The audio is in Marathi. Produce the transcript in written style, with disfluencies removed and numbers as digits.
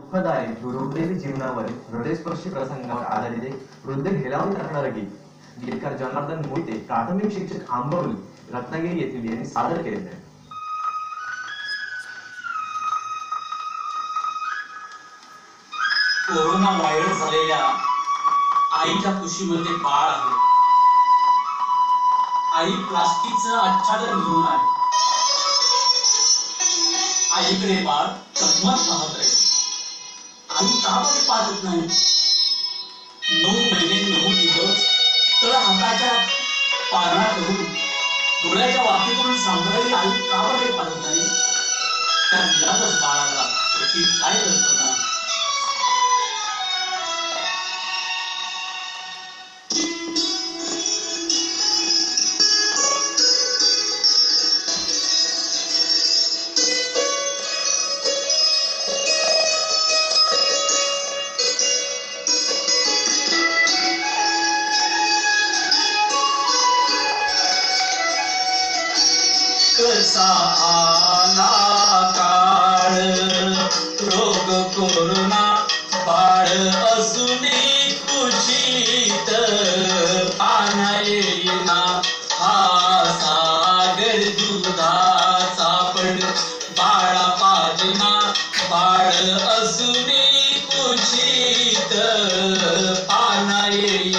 दुःखदायी दुर्दैवी जीवनावरील हृदयस्पर्शी प्रसंगावर आधारित एक हृदय हेलावून टाकणारं गीत गीतकार जनार्दन मोहिते प्राथमिक शिक्षक आंबवली रत्नागिरी येथील यांनी सादर केलेले आहे. कोरोना व्हायरस झालेल्या आईच्या कुशीमध्ये बाळ आहे. आई प्लास्टिकचं आच्छादन घेऊन आहे. आईकडे बाळ चकमक पाहत आहे. आई का बरे पाहत नाही? 9 महिने 9 दिवस तळ हाताच्या पारणा करून डोळ्याच्या वाफेतून सांभाळलेली आई का बरे पाहत नाही? त्या मुलातच बाळाला त्याची काय कल्पना? कसा आला काळ रोग कोरोना बाळ असूनी कुशीत पाना येईना हा सागर दुधाचा पण बाळा पाजना बाळ असूनी कुशीत पाना येईना